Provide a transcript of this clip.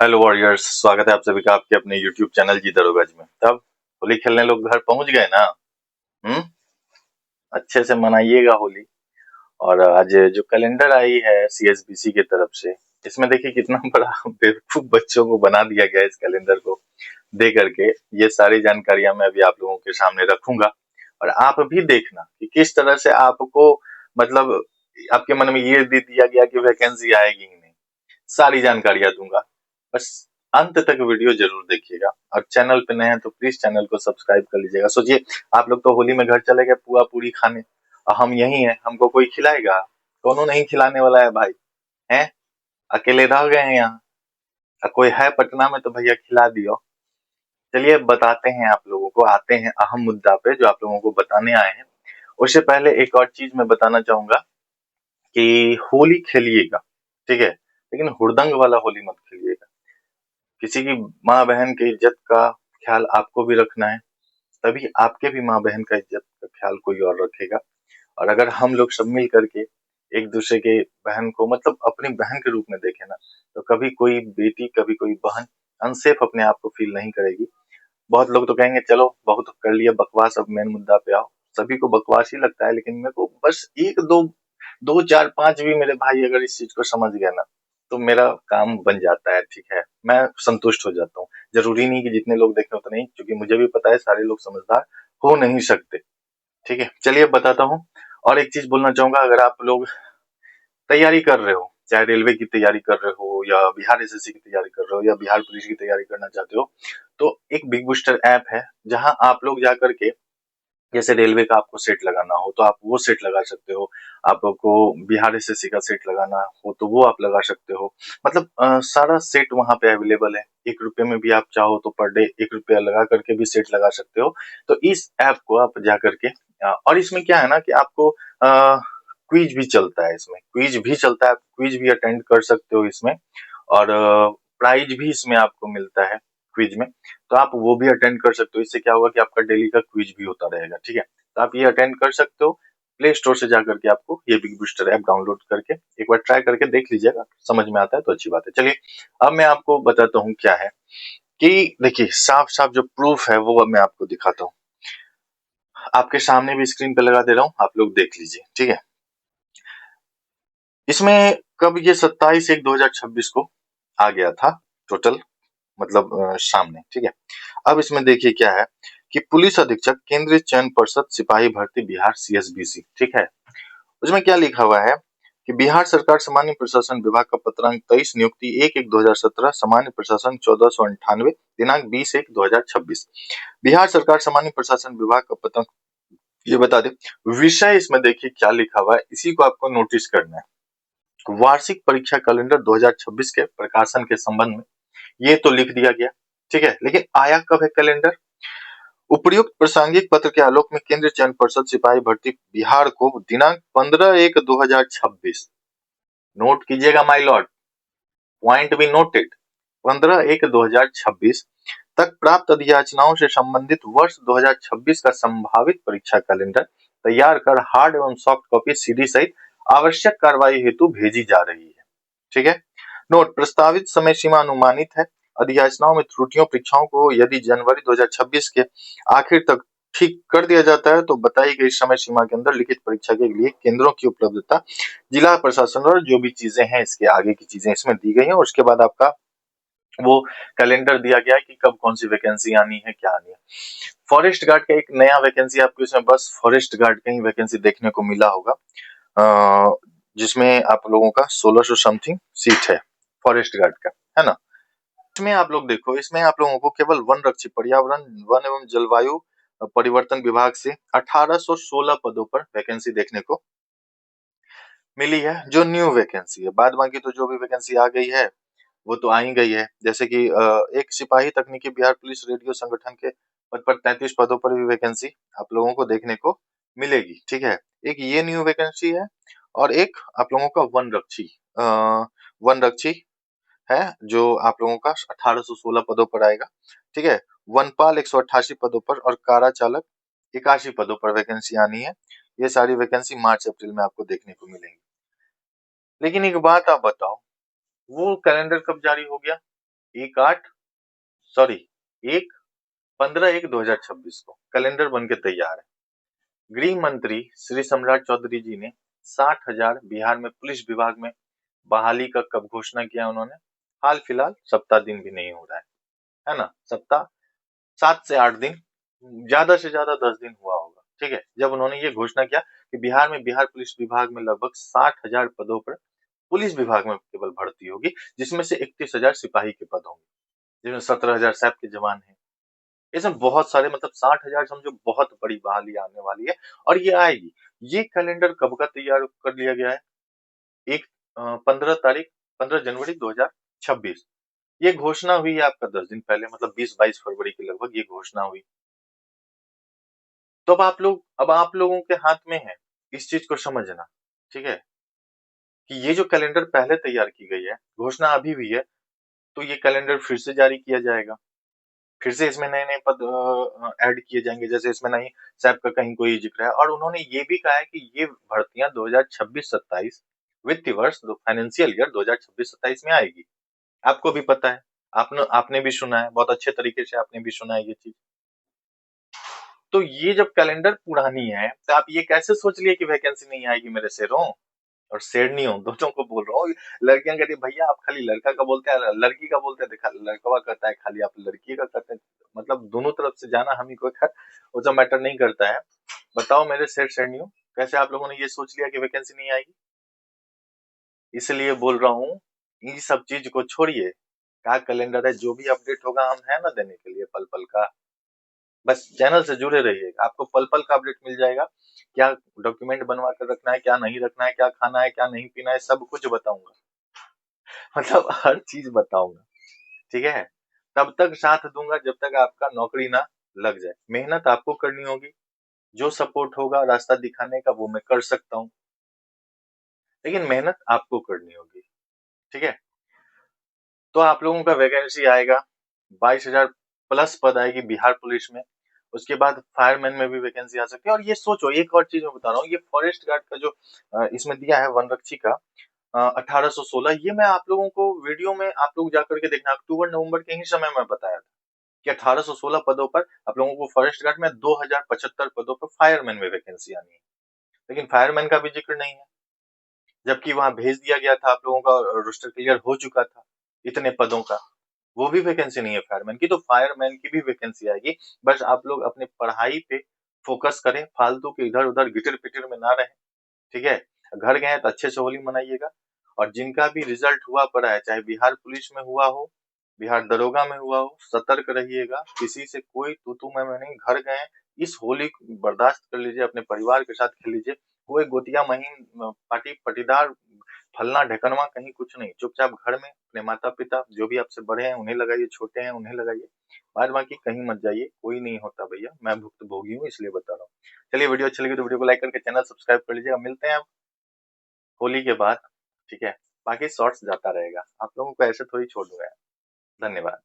Hello warriors, स्वागत है आप सभी का आपके अपने यूट्यूब चैनल जी दरोगाज में। तब होली खेलने लोग घर पहुंच गए ना? हम्म। अच्छे से मनाइएगा होली। और आज जो कैलेंडर आई है सीएसबीसी की तरफ से, इसमें देखिए कितना बड़ा बेवकूफ बच्चों को बना दिया गया है इस कैलेंडर को दे करके। ये सारी जानकारियां मैं अभी आप लोगों के सामने रखूंगा और आप भी देखना कि किस तरह से आपको, मतलब, आपके मन में ये दे दिया गया कि वैकेंसी आएगी ही नहीं। सारी जानकारियां दूंगा, बस अंत तक वीडियो जरूर देखिएगा। और चैनल पे नए हैं तो प्लीज चैनल को सब्सक्राइब कर लीजिएगा। सोचिए, आप लोग तो होली में घर चले गए पुआ पूरी खाने, और हम यही हैं, हमको कोई खिलाएगा? कोनो नहीं खिलाने वाला है भाई। हैं? अकेले रह गए हैं यहाँ। कोई है पटना में तो भैया खिला दियो। चलिए बताते हैं आप लोगों को, आते हैं अहम मुद्दा पे जो आप लोगों को बताने आए हैं। उससे पहले एक और चीज मैं बताना चाहूंगा कि होली खेलिएगा, ठीक है, लेकिन हुड़दंग वाला होली मत खेलिएगा। किसी की माँ बहन की इज्जत का ख्याल आपको भी रखना है, तभी आपके भी माँ बहन का इज्जत का ख्याल कोई और रखेगा। और अगर हम लोग सब मिल करके एक दूसरे के बहन को, मतलब अपनी बहन के रूप में देखें ना, तो कभी कोई बेटी, कभी कोई बहन अनसेफ अपने आप को फील नहीं करेगी। बहुत लोग तो कहेंगे चलो बहुत कर लिया बकवास, अब मेन मुद्दा पे आओ। सभी को बकवास ही लगता है, लेकिन मेरे को बस एक दो, दो चार पांच भी मेरे भाई अगर इस चीज को समझ गए ना, तो मेरा काम बन जाता है, ठीक है, मैं संतुष्ट हो जाता हूँ। जरूरी नहीं कि जितने लोग देखें उतने ही, क्योंकि मुझे भी पता है सारे लोग समझदार हो नहीं सकते। ठीक है, चलिए अब बताता हूँ। और एक चीज बोलना चाहूंगा, अगर आप लोग तैयारी कर रहे हो, चाहे रेलवे की तैयारी कर रहे हो या बिहार एसएससी की तैयारी कर रहे हो या बिहार पुलिस की तैयारी करना चाहते हो, तो एक बिग बूस्टर ऐप है जहां आप लोग जा करके, जैसे रेलवे का आपको सेट लगाना हो तो आप वो सेट लगा सकते हो। आपको बिहार एसएससी का सेट लगाना हो तो वो आप लगा सकते हो। मतलब सारा सेट वहां पे अवेलेबल है। 1 रुपए में भी आप चाहो तो पर डे 1 रुपया लगा करके भी सेट लगा सकते हो। तो इस ऐप को आप जा करके, और इसमें क्या है ना कि आपको क्विज भी चलता है, इसमें क्विज भी चलता है, आप क्विज भी अटेंड कर सकते हो इसमें। और प्राइज भी इसमें आपको मिलता है क्विज में, तो आप वो भी अटेंड कर सकते हो। इससे क्या होगा कि आपका डेली का क्विज भी होता रहेगा, ठीक है, तो आप ये अटेंड कर सकते हो। प्ले स्टोर से जा करके आपको ये बिग बूस्टर ऐप डाउनलोड करके एक बार ट्राई करके देख लीजिएगा, समझ में आता है तो अच्छी बात है। चलिए अब मैं आपको बताता हूँ क्या है, कि देखिए साफ साफ जो प्रूफ है वो अब मैं आपको दिखाता हूँ। आपके सामने भी स्क्रीन पे लगा दे रहा हूँ, आप लोग देख लीजिए, ठीक है। इसमें कब ये 27/1/2026 को आ गया था टोटल, मतलब सामने, ठीक है। अब इसमें देखिए क्या है कि पुलिस अधीक्षक केंद्रीय चयन पर्षद सिपाही भर्ती बिहार सीएसबीसी, ठीक है। उसमें क्या लिखा हुआ है कि बिहार सरकार सामान्य प्रशासन विभाग का पत्रांक 23 नियुक्ति 1/1/2017 सामान्य प्रशासन 1498 दिनांक 20/1/2026। बिहार सरकार सामान्य प्रशासन विभाग का पत्रांक, ये बता दे विषय, इसमें देखिए क्या लिखा हुआ है, इसी को आपको नोटिस करना है। वार्षिक परीक्षा कैलेंडर 2026 के प्रकाशन के संबंध में ये तो लिख दिया गया, ठीक है, लेकिन आया कब है कैलेंडर? उपर्युक्त प्रासंगिक पत्र के आलोक में केंद्रीय चयन पर्षद सिपाही भर्ती बिहार को दिनांक 15/1/2026, नोट कीजिएगा my Lord, point be noted, 15/1/2026 तक प्राप्त अधियाचनाओं से संबंधित वर्ष 2026 का संभावित परीक्षा कैलेंडर तैयार कर हार्ड एवं सॉफ्ट कॉपी सीडी सहित आवश्यक कार्रवाई हेतु भेजी जा रही है, ठीक है। नोट, प्रस्तावित समय सीमा अनुमानित है। अधियाचनाओं में त्रुटियों परीक्षाओं को यदि जनवरी 2026 के आखिर तक ठीक कर दिया जाता है तो बताई गई समय सीमा के अंदर लिखित परीक्षा के लिए केंद्रों की उपलब्धता, जिला प्रशासन और जो भी चीजें हैं इसके आगे की चीजें इसमें दी गई हैं। और उसके बाद आपका वो कैलेंडर दिया गया है कि कब कौन सी वैकेंसी आनी है, क्या आनी है। फॉरेस्ट गार्ड का एक नया वैकेंसी आपको इसमें, बस फॉरेस्ट गार्ड का ही वैकेंसी देखने को मिला होगा, जिसमें आप लोगों का 1600 समथिंग सीट है फॉरेस्ट गार्ड का, है ना। इसमें आप लोग देखो, इसमें आप लोगों को केवल वन रक्षी, पर्यावरण वन एवं जलवायु परिवर्तन विभाग से 1816 पदों पर वैकेंसी देखने को मिली है, जो न्यू वैकेंसी है। बाद बाकी तो जो भी वैकेंसी आ गई है वो तो आ ही गई है। जैसे कि एक सिपाही तकनीकी बिहार पुलिस रेडियो संगठन के पद पर 33 पदों पर भी वैकेंसी आप लोगों को देखने को मिलेगी, ठीक है। एक ये न्यू वैकेंसी है, और एक आप लोगों का वन रक्षी है, जो आप लोगों का 1816 पदों पर आएगा, ठीक है। वनपाल 188 पदों पर और कारा चालक 81 पदों पर वैकेंसी आनी है। ये सारी वैकेंसी मार्च अप्रैल में आपको देखने को मिलेंगी। लेकिन एक बात आप बताओ, वो कैलेंडर कब जारी हो गया? 1/15/1/2026 को कैलेंडर बन के तैयार है। गृह मंत्री श्री सम्राट चौधरी जी ने 60,000 बिहार में पुलिस विभाग में बहाली का कब घोषणा किया उन्होंने? हाल फिलहाल, सप्ताह दिन भी नहीं हो रहा है ना? सप्ताह 7 से 8 दिन, ज्यादा से ज्यादा 10 दिन हुआ होगा, ठीक है, जब उन्होंने ये घोषणा किया कि बिहार में बिहार पुलिस विभाग में लगभग 60,000 पदों पर पुलिस विभाग में केवल भर्ती होगी, जिसमें से 31,000 सिपाही के पद होंगे, जिसमें 17,000 सैप के जवान हैं। इसमें बहुत सारे, मतलब 60,000 समझो, बहुत बड़ी बहाली आने वाली है और ये आएगी। ये कैलेंडर कब का तैयार कर लिया गया है? 15 जनवरी 2026। ये घोषणा हुई है आपका 10 दिन पहले, मतलब 20-22 फरवरी के लगभग ये घोषणा हुई। तो अब आप लोगों के हाथ में है इस चीज को समझना, ठीक है, कि ये जो कैलेंडर पहले तैयार की गई है, घोषणा अभी भी है, तो ये कैलेंडर फिर से जारी किया जाएगा, फिर से इसमें नए नए पद ऐड किए जाएंगे, जैसे इसमें नहीं सैप का कहीं कोई जिक्र है। और उन्होंने ये भी कहा है कि ये भर्तियां 2026-27 वित्तीय वर्ष, फाइनेंशियल ईयर 2026-27 में आएगी। आपको भी पता है, आपने भी सुना है, बहुत अच्छे तरीके से आपने भी सुना है ये चीज। तो ये जब कैलेंडर पुरानी है, तो आप ये कैसे सोच लिए कि वैकेंसी नहीं आएगी मेरे शेरों और शेरनियों, दोनों को बोल रहा हूँ। लड़कियां कहती है भैया आप खाली लड़का का बोलते हैं, लड़की का बोलते हैं, देखा लड़का कहता है खाली आप लड़की का कहते हैं, मतलब दोनों तरफ से जाना हम ही को खैर वो तो मैटर नहीं करता है। बताओ मेरे शेर शेरनियों, कैसे आप लोगों ने ये सोच लिया कि वैकेंसी नहीं आएगी? इसलिए बोल रहा हूँ, इन सब चीज को छोड़िए, क्या कैलेंडर है, जो भी अपडेट होगा हम है ना देने के लिए पल पल का। बस चैनल से जुड़े रहिए, आपको पल पल का अपडेट मिल जाएगा। क्या डॉक्यूमेंट बनवा कर रखना है, क्या नहीं रखना है, क्या खाना है, क्या नहीं पीना है, सब कुछ बताऊंगा। मतलब हर चीज बताऊंगा, ठीक है। तब तक साथ दूंगा जब तक आपका नौकरी ना लग जाए। मेहनत आपको करनी होगी, जो सपोर्ट होगा रास्ता दिखाने का वो मैं कर सकता हूँ, लेकिन मेहनत आपको करनी होगी, ठीक है। तो आप लोगों का वैकेंसी आएगा, 22,000 प्लस पद आएगी बिहार पुलिस में। उसके बाद फायरमैन में भी वैकेंसी आ सकती है। और ये सोचो, एक और चीज मैं बता रहा हूँ, ये फॉरेस्ट गार्ड का जो इसमें दिया है वन रक्षी का 1816, ये मैं आप लोगों को वीडियो में आप लोग जाकर के देखना, अक्टूबर नवंबर के ही समय में बताया था कि 1816 पदों पर आप लोगों को फॉरेस्ट गार्ड में 2075 पदों पर फायरमैन में वैकेंसी आनी है, लेकिन फायरमैन का भी जिक्र नहीं है, जबकि वहां भेज दिया गया था, आप लोगों का रोस्टर क्लियर हो चुका था इतने पदों का, वो भी वैकेंसी नहीं है फायरमैन की। तो फायरमैन की भी वैकेंसी आएगी। बस आप लोग अपने पढ़ाई पे फोकस करें, फालतू के इधर उधर गिटर पिटर में ना रहें, ठीक है। घर गए तो अच्छे से होली मनाइएगा। और जिनका भी रिजल्ट हुआ पड़ा है, चाहे बिहार पुलिस में हुआ हो, बिहार दरोगा में हुआ हो, सतर्क रहिएगा, किसी से कोई तू मैं नहीं। घर गए, इस होली को बर्दाश्त कर लीजिए, अपने परिवार के साथ खेल लीजिए। कोई गोतिया महीन पार्टी पटीदार फलना ढकनवा कहीं कुछ नहीं, चुपचाप घर में अपने माता पिता जो भी आपसे बड़े हैं उन्हें लगाइए, छोटे हैं उन्हें लगाइए, बाद बाकी कहीं मत जाइए, कोई नहीं होता भैया, मैं भुक्तभोगी हूँ इसलिए बता रहा हूँ। चलिए, वीडियो अच्छी लगी तो वीडियो को लाइक करके चैनल सब्सक्राइब कर लीजिएगा। मिलते हैं अब होली के बाद, ठीक है। बाकी शॉर्ट्स जाता रहेगा, आप लोगों को ऐसे थोड़ी छोड़ दूंगा। धन्यवाद।